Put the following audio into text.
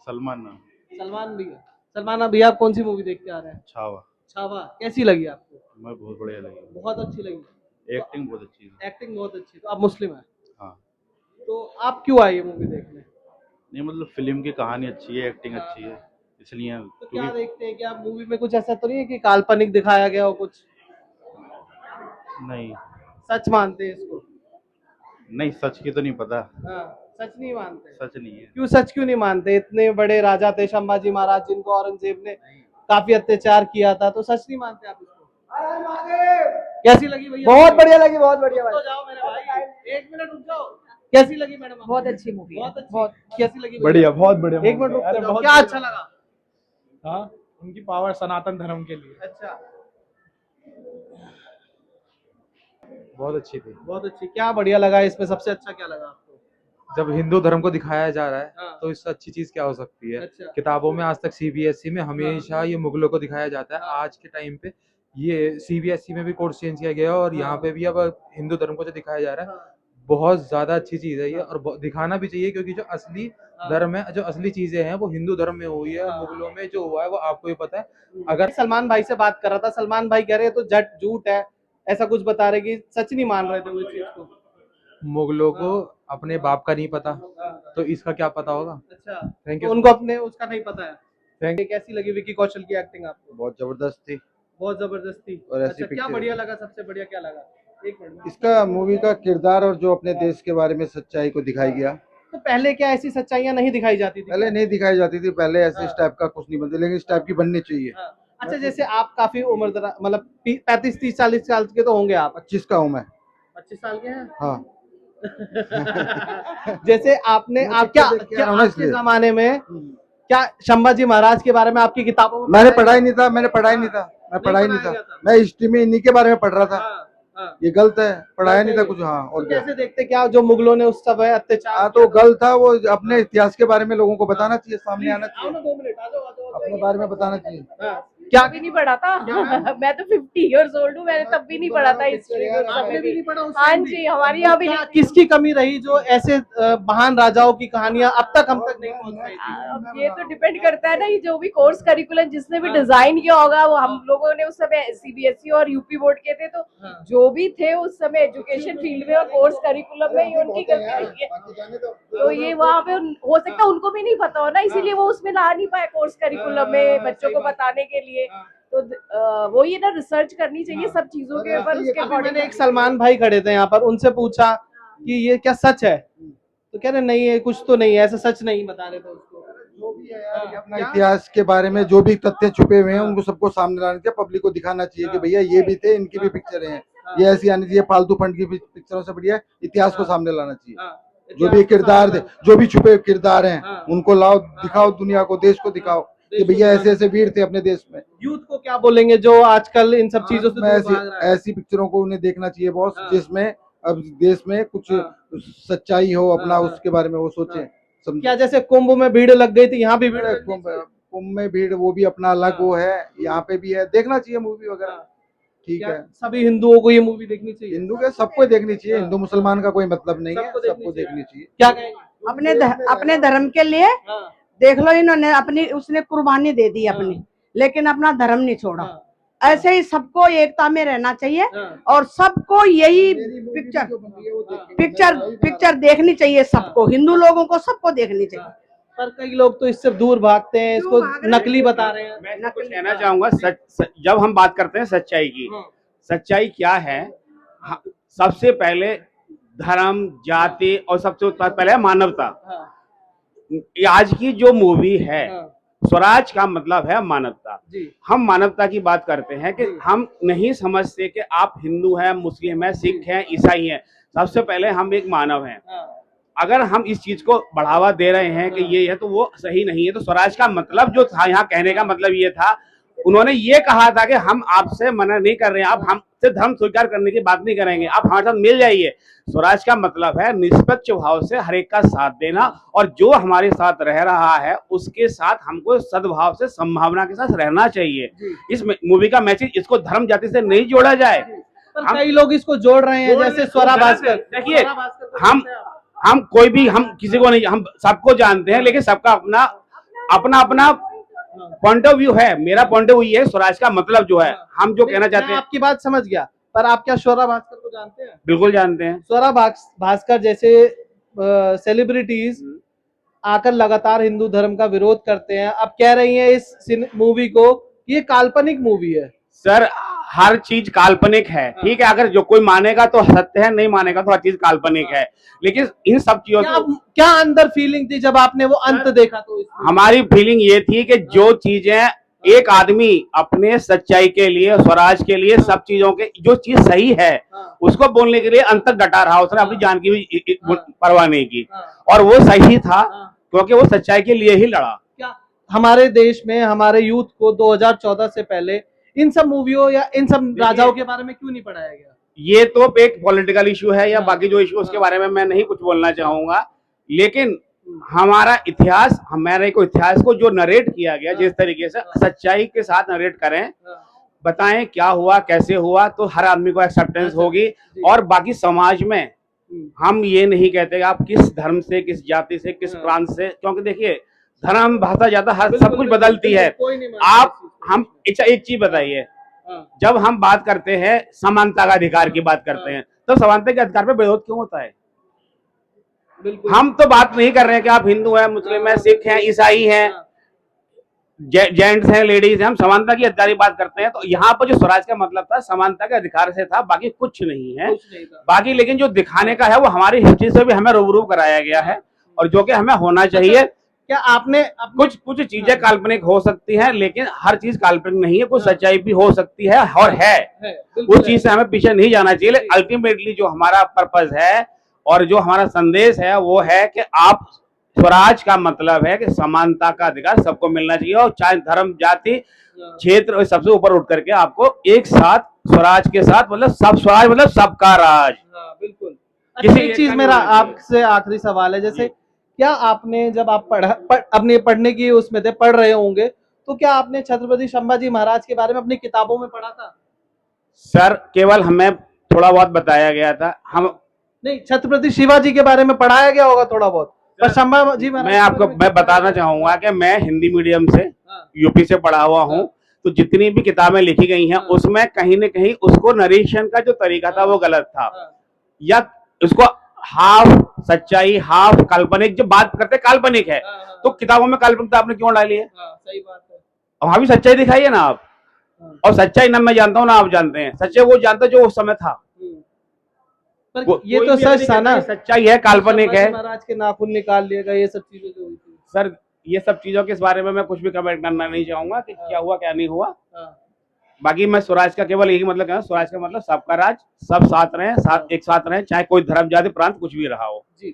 सलमान। सलमान भैया। सलमान भैया आप कौन सी मूवी देख के आ रहे हैं? छावा। छावा कैसी लगी आपको? मैं बहुत बढ़िया लगी। बहुत अच्छी लगी। एक्टिंग बहुत अच्छी है। एक्टिंग बहुत अच्छी। तो आप मुस्लिम हैं? हाँ। तो आप क्यों आए ये मूवी देखने? नहीं मतलब फिल्म की कहानी अच्छी है, एक्टिंग अच्छी है, इसलिए। तो क्या देखते हैं कि आप मूवी में कुछ ऐसा तो नहीं है कि काल्पनिक दिखाया गया हो कुछ? नहीं सच मानते हैं इसको? नहीं, सच की तो नहीं पता। हाँ, सच नहीं मानते? सच नहीं है। क्यों सच क्यों नहीं मानते? इतने बड़े राजा थे संभाजी महाराज जिनको औरंगजेब ने काफी अत्याचार किया था, तो सच नहीं मानते आप इसको? कैसी लगी भैया? बहुत बढ़िया लगी, बहुत बढ़िया। तो जाओ मेरे भाई, 1 मिनट रुक जाओ। कैसी लगी मैडम? बहुत अच्छी मूवी है। बहुत अच्छी। कैसी लगी? बढ़िया, बहुत बढ़िया। 1 मिनट रुक जाओ। क्या अच्छा लगा? हाँ, उनकी पावर सनातन धर्म के लिए। अच्छा, बहुत अच्छी थी। बहुत अच्छी। क्या बढ़िया लगा इसमें? सबसे अच्छा क्या लगा आपको? जब हिंदू धर्म को दिखाया जा रहा है हाँ। तो इससे अच्छी चीज क्या हो सकती है? अच्छा। किताबों में आज तक सीबीएसई में हमेशा ये मुगलों को दिखाया जाता है। हाँ। आज के टाइम पे ये सीबीएसई में भी कोर्स चेंज किया गया और यहाँ पे भी अब हिंदू धर्म को जो दिखाया जा रहा है बहुत ज्यादा अच्छी चीज है ये, और दिखाना भी चाहिए क्योंकि जो असली धर्म है, जो असली चीजें हैं वो हिंदू धर्म में हुई है। मुगलों में जो हुआ है वो आपको भी पता है। अगर सलमान भाई से बात कर रहा था, सलमान भाई कह रहे तो जट झूठ है, ऐसा कुछ बता रहे कि सच नहीं मान रहे थे वो चीज को। मुगलों को अपने बाप का नहीं पता तो इसका क्या पता होगा? अच्छा, थैंक तो यू। उनको अपने उसका नहीं पता है। Thank you. कैसी लगी विकी कौशल की एक्टिंग आपको? बहुत जबरदस्त थी। बहुत जबरदस्त थी। और ऐसी अच्छा, क्या पिक्चर- बढ़िया लगा? सबसे बढ़िया क्या लगा? 1 मिनट। इसका मूवी का किरदार और जो अपने देश के बारे में सच्चाई को दिखाई गया। तो पहले क्या ऐसी सच्चाइयां नहीं दिखाई जाती थी? पहले नहीं दिखाई जाती थी, पहले ऐसे इस टाइप का कुछ नहीं बनता, लेकिन इस टाइप की बननी चाहिए। हाँ। अच्छा, जैसे आप काफी उम्र मतलब 35, 30, 40 साल के तो होंगे आप। 25 का हूँ मैं। 25 साल के हैं? हाँ। जैसे आपने आप क्या आज के जमाने में क्या संभाजी महाराज के बारे में आपकी किताबों में मैंने पढ़ा ही नहीं था, मैं पढ़ाई नहीं था। मैं हिस्ट्री में इन्हीं के बारे में पढ़ रहा था। हाँ। ये गलत है, पढ़ाया नहीं था कुछ। हाँ, और क्या? कैसे देखते क्या जो मुगलों ने उस समय अत्याचार? हाँ, तो गलत था वो। अपने इतिहास के बारे में लोगों को बताना चाहिए, सामने आना आओ ना, चाहिए, 2 मिनट आ जाओ। अपने बारे में बताना चाहिए। क्या भी नहीं पढ़ा था। मैं तो 50 इयर्स ओल्ड हूँ, मैंने तब भी नहीं पढ़ा था हिस्ट्री को। आपने भी नहीं पढ़ा उस हाँ टाइम भी? जी, हमारे यहाँ भी नहीं। किसकी कमी रही जो ऐसे महान राजाओं की कहानियां अब तक हम तक नहीं पहुंच पाई थी? अब ये तो डिपेंड करता है ना, ये जो भी कोर्स करिकुलम जिसने भी डिजाइन किया होगा, वो हम लोगों ने उस समय सीबीएसई और यूपी बोर्ड के थे, तो जो भी थे उस समय एजुकेशन फील्ड में और कोर्स करिकुलम में, ये उनकी गलती रही है। तो ये वहाँ पे हो सकता है उनको भी नहीं पता हो ना, इसीलिए वो उसमें ला नहीं पाए कोर्स करिकुलम में बच्चों को बताने के लिए। तो वो ये ना रिसर्च करनी चाहिए सब चीजों के ऊपर, उसके अभी अकॉर्डिंग। मैंने एक सलमान भाई खड़े थे यहाँ पर, उनसे पूछा कि ये क्या सच है, तो कह रहे नहीं है, कुछ तो नहीं है, ऐसा सच नहीं बता रहे थे उसको। जो भी है यार, ये अपना इतिहास के बारे में जो भी तथ्य छुपे हुए हैं उनको सबको सामने लाना चाहिए, पब्लिक को दिखाना चाहिए कि भैया ये भी थे, इनकी भी पिक्चरें हैं। ये ऐसी आनी चाहिए, फालतू फंड की पिक्चरों से बढ़िया इतिहास को सामने लाना चाहिए। जो भी किरदार थे, जो भी छुपे किरदार हैं, उनको लाओ, दिखाओ, दुनिया को, देश को दिखाओ कि भैया ऐसे ऐसे वीर थे अपने देश में। यूथ को क्या बोलेंगे जो आजकल इन सब चीजों से दूर भाग रहा है? ऐसी पिक्चरों को उन्हें देखना चाहिए बॉस, जिसमें अब देश में कुछ सच्चाई हो, अपना उसके बारे में वो सोचे। क्या जैसे कुंभ में भीड़ लग गई थी, यहाँ भी भीड़ लग गई? कुंभ में भीड़, वो भी अपना अलग वो है, यहाँ पे भी है, देखना चाहिए मूवी वगैरह। ठीक है, सभी हिंदुओं को ये मूवी देखनी चाहिए? हिंदू के सबको देखनी चाहिए, हिंदू मुसलमान का कोई मतलब नहीं है, सबको देखनी चाहिए। क्या कहेंगे? अपने धर्म के लिए देख लो, इन्होंने अपनी उसने कुर्बानी दे दी अपनी, लेकिन अपना धर्म नहीं छोड़ा। ऐसे ही सबको एकता में रहना चाहिए और सबको यही पिक्चर देखनी चाहिए, सबको, हिंदू लोगों को सबको देखनी चाहिए। पर कई लोग तो इससे दूर भागते हैं, इसको नकली बता रहे हैं। मैं कुछ कहना चाहूंगा, जब हम बात करते हैं सच्चाई की, सच्चाई क्या है? सबसे पहले धर्म, जाति और सबसे पहले मानवता। आज की जो मूवी है स्वराज का मतलब है मानवता। हम मानवता की बात करते हैं कि हम नहीं समझते कि आप हिंदू हैं, मुस्लिम हैं, सिख हैं, ईसाई हैं। सबसे पहले हम एक मानव हैं। अगर हम इस चीज को बढ़ावा दे रहे हैं कि ये है, तो वो सही नहीं है। तो स्वराज का मतलब जो था, यहाँ कहने का मतलब ये था, उन्होंने ये कहा था कि हम आपसे मना नहीं कर रहे हैं, आप हमसे धर्म स्वीकार करने की बात नहीं करेंगे, आप हमारे साथ मिल जाइए। स्वराज का मतलब है निष्पक्ष भाव से हर एक का साथ देना, और जो हमारे साथ रह रहा है उसके साथ हमको सद्भाव से, संभावना के साथ रहना चाहिए। इस मूवी का मैसेज, इसको धर्म जाति से नहीं जोड़ा जाए। कई लोग इसको जोड़ रहे हैं, जैसे स्वरा भास्कर। देखिए, हम कोई भी, हम किसी को नहीं, हम सबको जानते हैं, लेकिन सबका अपना अपना अपना पॉइंट ऑफ व्यू है। मेरा पॉइंट ऑफ व्यू है स्वराज का मतलब जो है, हम जो कहना चाहते मैं हैं। आपकी बात समझ गया, पर आप क्या स्वरा भास्कर को जानते हैं? बिल्कुल जानते हैं। स्वरा भास्कर जैसे सेलिब्रिटीज आकर लगातार हिंदू धर्म का विरोध करते हैं, अब कह रही हैं इस मूवी को ये काल्पनिक मूवी है। सर हर चीज काल्पनिक है, ठीक है, अगर जो कोई मानेगा तो सत्य है, नहीं मानेगा तो हर चीज काल्पनिक है, लेकिन इन सब चीजों से क्या अंदर फीलिंग थी जब आपने वो अंत देखा? तो हमारी फीलिंग ये थी कि जो चीजें एक आदमी अपने सच्चाई के लिए, स्वराज के लिए, सब चीजों के जो चीज सही है उसको बोलने के लिए अंत तक डटा रहा, उसने अपनी जान की भी परवाह नहीं की, और वो सही था क्योंकि वो सच्चाई के लिए ही लड़ा। क्या हमारे देश में हमारे यूथ को 2014 से पहले इन सब मूवियों या इन सब राजाओं के बारे में क्यों नहीं पढ़ाया गया? ये तो एक पॉलिटिकल इशू है या बाकी जो इशू उसके बारे में मैं नहीं कुछ बोलना चाहूंगा, लेकिन हमारा इतिहास, हमारे को इतिहास को जो नरेट किया गया जिस तरीके से सच्चाई के साथ नरेट करें, बताएं क्या हुआ कैसे हुआ, तो हर आदमी को एक्सेप्टेंस होगी। और बाकी समाज में हम ये नहीं कहते कि आप किस धर्म से, किस जाति से, किस प्रांत से, क्योंकि देखिए धर्म, भाषा, जाता हर सब कुछ बदलती है। आप हम एक चीज बताइए, जब हम बात करते हैं समानता का अधिकार की बात करते हैं, तो समानता के अधिकार पे विरोध क्यों होता है? हम तो बात नहीं कर रहे हैं कि आप हिंदू हैं, मुस्लिम हैं, सिख हैं, ईसाई हैं, जेंट्स हैं, लेडीज हैं, हम समानता की अधिकार की बात करते हैं। तो यहाँ पर जो स्वराज का मतलब था समानता के अधिकार से था, बाकी कुछ नहीं है। बाकी लेकिन जो दिखाने का है वो हमारी हिस्ट्री से भी हमें रूबरू कराया गया है, और जो कि हमें होना चाहिए। क्या आपने कुछ चीजें काल्पनिक हो सकती हैं, लेकिन हर चीज काल्पनिक नहीं है, कुछ सच्चाई भी हो सकती है और है। उस चीज से हमें पीछे नहीं जाना चाहिए। अल्टीमेटली जो हमारा पर्पस है और जो हमारा संदेश है वो है कि आप, स्वराज का मतलब है कि समानता का अधिकार सबको मिलना चाहिए, और चाहे धर्म, जाति, क्षेत्र, सबसे ऊपर उठ करके आपको एक साथ स्वराज के साथ, मतलब सब स्वराज मतलब सबका राज। बिल्कुल। किसी एक चीज मेरा आपसे आखिरी सवाल है, जैसे क्या आपने जब आप अपने पढ़ने की उसमें थे, पढ़ रहे होंगे, तो क्या आपने छत्रपति संभाजी महाराज के बारे में अपनी किताबों में पढ़ा था? सर केवल हमें थोड़ा बहुत बताया गया था, हम नहीं, छत्रपति शिवाजी के बारे में पढ़ाया गया होगा थोड़ा बहुत, पर संभाजी महाराज मैं बताना चाहूंगा कि मैं हिंदी मीडियम से यूपी से पढ़ा हुआ हूँ, तो जितनी भी किताबें लिखी गई हैं उसमें कहीं न कहीं उसको नरेशन का जो तरीका था वो गलत था, या उसको हाफ सच्चाई हाफ काल्पनिक, जो बात करते काल्पनिक है, तो किताबों में काल्पनिकता आपने क्यों डाली है? सही बात है। वहां भी सच्चाई दिखाइए ना आप। और सच्चाई ना मैं जानता हूँ ना आप जानते हैं, सच्चाई वो जानता जो उस समय था। पर ये तो सच था ना, सच्चाई है, काल्पनिक है। महाराज के नाखून निकाल लिए गए, ये सब चीजें जो हुई थी। सर ये सब चीजों के इस बारे में मैं कुछ भी कमेंट करना नहीं चाहूंगा कि क्या हुआ क्या नहीं हुआ। बाकी मैं स्वराज का केवल यही मतलब कहना, स्वराज का मतलब सबका राज, सब साथ रहें, एक साथ रहें, चाहे कोई धर्म, जाति, प्रांत कुछ भी रहा हो।